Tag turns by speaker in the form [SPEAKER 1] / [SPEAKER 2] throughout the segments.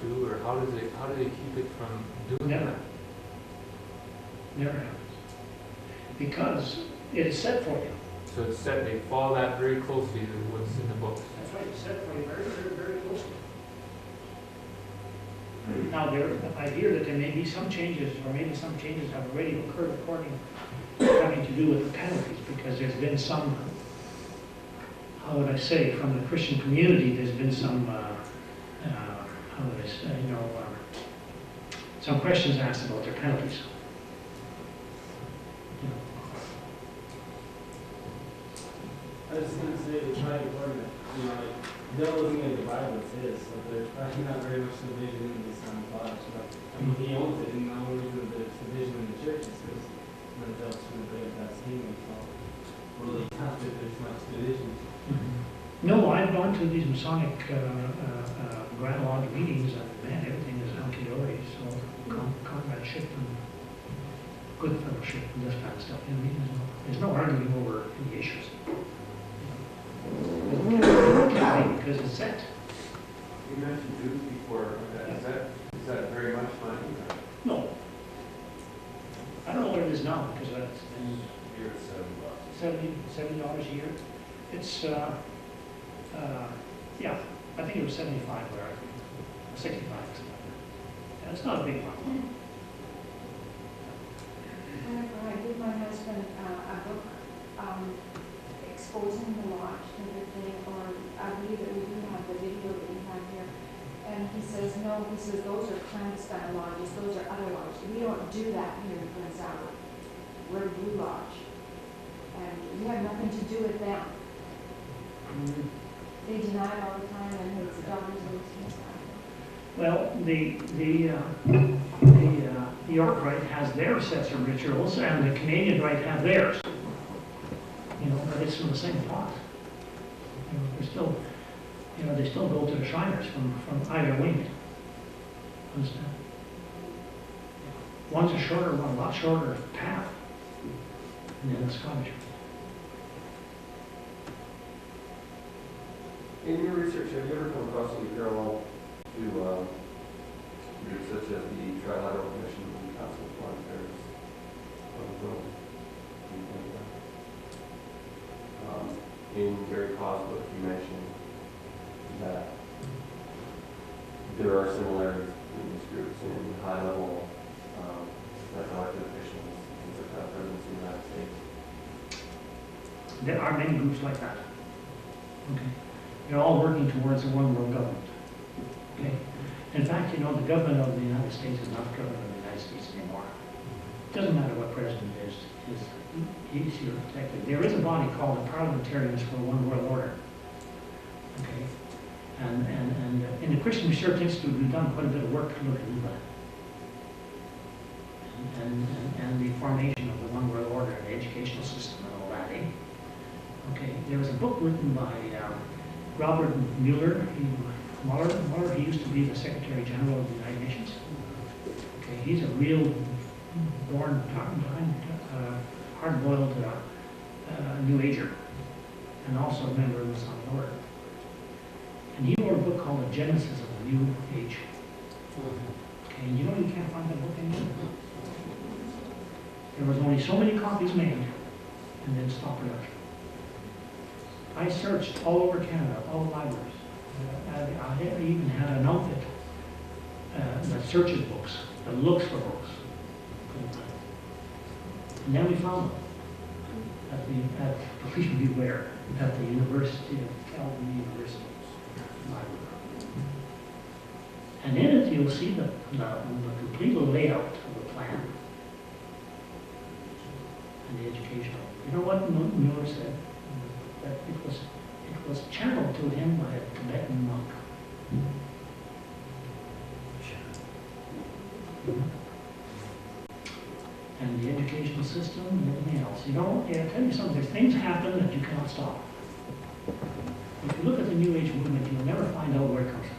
[SPEAKER 1] do, or how do they keep it from doing
[SPEAKER 2] Never.
[SPEAKER 1] that?
[SPEAKER 2] Never happens. Because it is set for you.
[SPEAKER 1] So it's set, they follow that very closely to what's in the books.
[SPEAKER 2] That's right, it's set for you very, very, very closely. Now, I hear that there may be some changes, or maybe some changes have already occurred according, having to do with the penalties, because there's been some, how would I say, from the Christian community, there's been some, how would I say, some questions asked about their penalties.
[SPEAKER 3] I was just going to say, it's probably important that, like, they're looking at the Bible, it is, so there's probably not very much division in the Son of God. But I mean, he owns it, and the only reason there's division in the church is because none else should break that statement. So, really, not that there's much division.
[SPEAKER 2] No, I've gone to these Masonic Grand Lodge meetings, and man, everything is hunky-dory, so comradeship and good fellowship and this kind of stuff. You know, there's no arguing over the issues. Because it's set.
[SPEAKER 4] You mentioned dues before. Is that very much money?
[SPEAKER 2] No. I don't know what it is now, because that's
[SPEAKER 4] Here it's $7.
[SPEAKER 2] $70 a year. It's, yeah, I think it was 75 where I, 65 or something like that. And it's not a big one.
[SPEAKER 5] Whenever I give my husband a book exposing the lodge and everything, or I believe that we do have the video that we have here, and he says, no, he says, those are clandestine lodges, those are other lodges. We don't do that here in Prince Albert. We're a Blue Lodge. And we have nothing to do with them. They deny it all the time, and his daughters and his son.
[SPEAKER 2] Well, the York Rite has their sets of rituals, and the Canadian Rite have theirs. You know, but it's from the same pot. You know, they're still, they still go to the Shriners from either wing. Understand? One's a shorter, one a lot shorter path, and then the Scottish.
[SPEAKER 4] In your research, have you ever come across any parallel to groups such as the Trilateral Commission and the Council of Foreign Affairs? In Gary Cau's book, you mentioned that there are similarities between these groups in high-level elected officials, things like that, presidents in the United States.
[SPEAKER 2] There are many groups like that. Okay. They're all working towards a one-world government. Okay. In fact, the government of the United States is not the government of the United States anymore. It doesn't matter what president is he's here protected. There is a body called the Parliamentarians for One World Order. Okay. And in the Christian Research Institute, we've done quite a bit of work to look into that. And the formation of the One World Order and the educational system and all that, eh? Okay. There was a book written by Robert Mueller. Mueller, he used to be the Secretary General of the United Nations. Okay, he's a real born, hard-boiled New Ager, and also a member of the Masonic Order. And he wrote a book called The Genesis of the New Age. Okay, and you can't find that book anymore. There was only so many copies made, and then stopped production. I searched all over Canada, all the libraries. I even had an outfit that searches books, that looks for books. And then we found them please beware, at the University of Calgary University Library. And in it you'll see the complete layout of the plan and the educational. You know what Mueller said? That it was channeled to him by a Tibetan monk. And the educational system and everything else. I'll tell you something, there's things happen that you cannot stop. If you look at the New Age movement, you'll never find out where it comes from.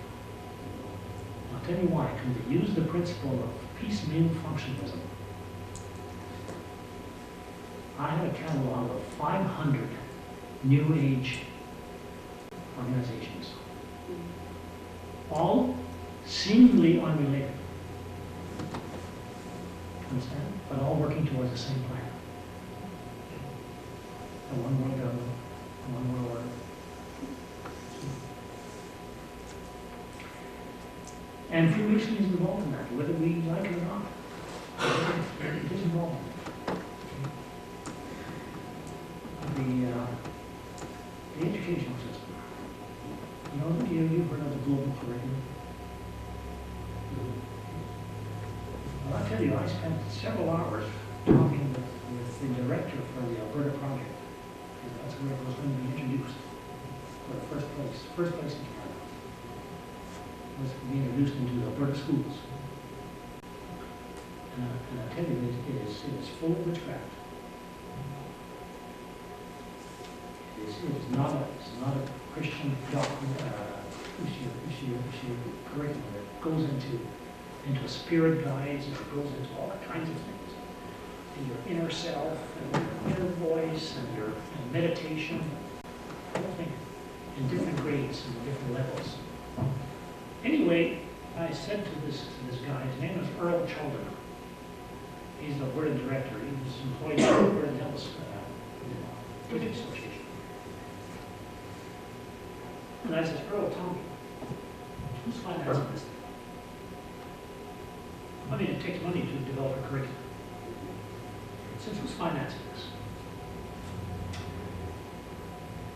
[SPEAKER 2] I'll tell you why, because they use the principle of piecemeal functionalism. I have a catalog of 500 New Age organizations, all seemingly unrelated. Understand? But all working towards the same plan. The one world government, the one world order. And Freemasonry is involved in that, whether we like it or not. It is involved. The educational system. You know, you've heard of the global curriculum. Well, I tell you, I spent several hours talking with the director for the Alberta project. And that's where it was going to be introduced for the first place in Canada. It was being introduced into the Alberta schools. And I tell you, it is full of witchcraft. It's not a Christian doctrine, issue curriculum that goes into spirit guides, and it goes into all kinds of things. And your inner self, and your inner voice, and meditation, the whole thing, in different grades and different levels. Anyway, I said to this guy, his name is Earl Children. He's the Alberta director. He was employed by the Alberta Hills Teaching Association. And I said, Earl, tell me, who's financing this thing? I mean, it takes money to develop a curriculum. Since who's financing this?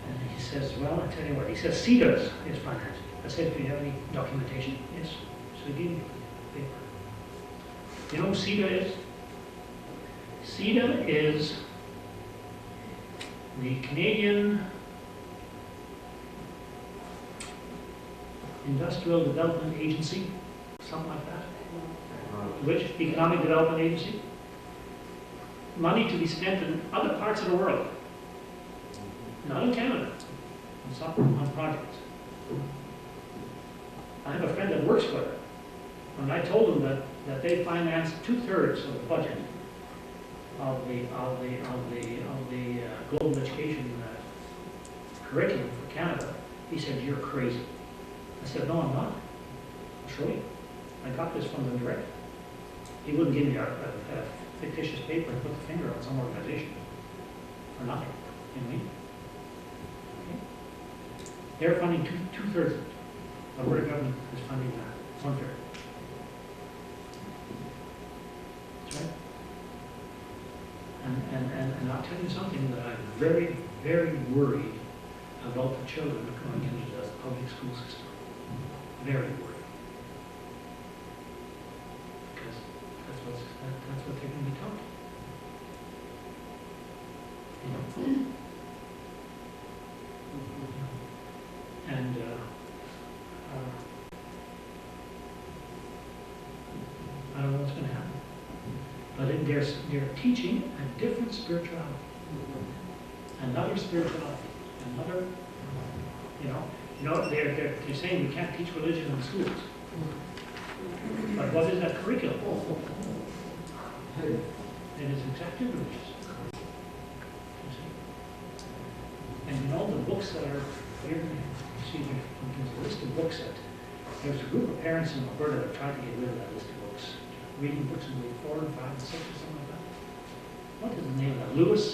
[SPEAKER 2] And he says, well, I tell you what, he says, CEDA is financing. I said, do you have any documentation? Yes. So he gave me paper. You know who CEDA is? CEDA is the Canadian Industrial Development Agency, something like that. Which? Economic Development Agency. Money to be spent in other parts of the world, not in Canada, on projects. I have a friend that works for it, and I told him that they finance 2/3 of the budget of the global education curriculum for Canada. He said, "You're crazy." I said, "No, I'm not. I'll show you. I got this from the director." He wouldn't give me a fictitious paper and put the finger on some organization for nothing. You know what I mean? Okay. They're funding 2/3. The Alberta government is funding 1/3. That's right. And I'll tell you something that I'm very, very worried about the children going into the public school system. Very worried. Because that's what they're going to be taught. And I don't know what's going to happen. But they're teaching a different spirituality. Another spirituality. Another, they're saying we can't teach religion in the schools. But what is that curriculum? It is exactly religious. You see? And the books that are here, there's a list of books that, there's a group of parents in Alberta that tried to get rid of that list of books. Reading books in grade 4 and 5 and 6 or something like that. What is the name of that? Lewis?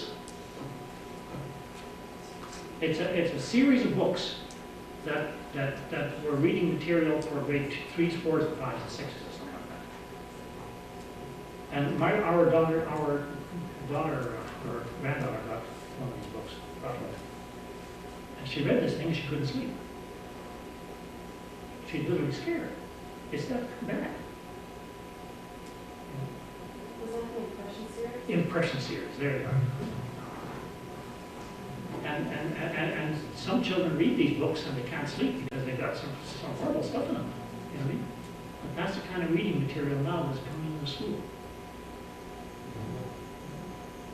[SPEAKER 2] It's a series of books that were reading material for grade 3s, 4s, and 5s, and 6s, or something like that. And our daughter or granddaughter got one of these books, and she read this thing and she couldn't sleep. She's literally scared. It's that bad.
[SPEAKER 5] Was that the impression series?
[SPEAKER 2] Impression series, there you are. And some children read these books and they can't sleep because they've got some horrible stuff in them. You know what I mean? But that's the kind of reading material now that's coming into school.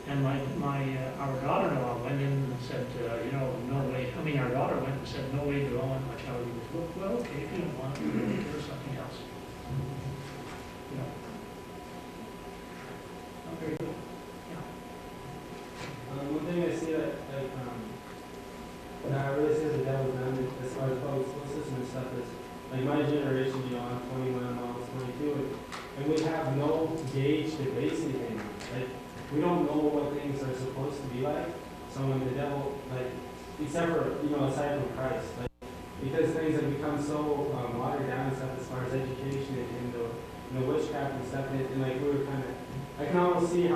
[SPEAKER 2] And our daughter-in-law went in and said, no way. I mean, our daughter went and said, no way do I want my child to read this book. Well, okay, if you don't want it, give her something else. You know. Not very good.
[SPEAKER 3] One thing I see that really says the devil's advocate as far as public school system and stuff is, like my generation, I'm gauge the base anything. Like, we don't know what things are supposed to be like. So when the devil, like, except for, aside from Christ, like, because things have become so watered down and stuff as far as education and the witchcraft and stuff, and like we were kind of, I can almost see how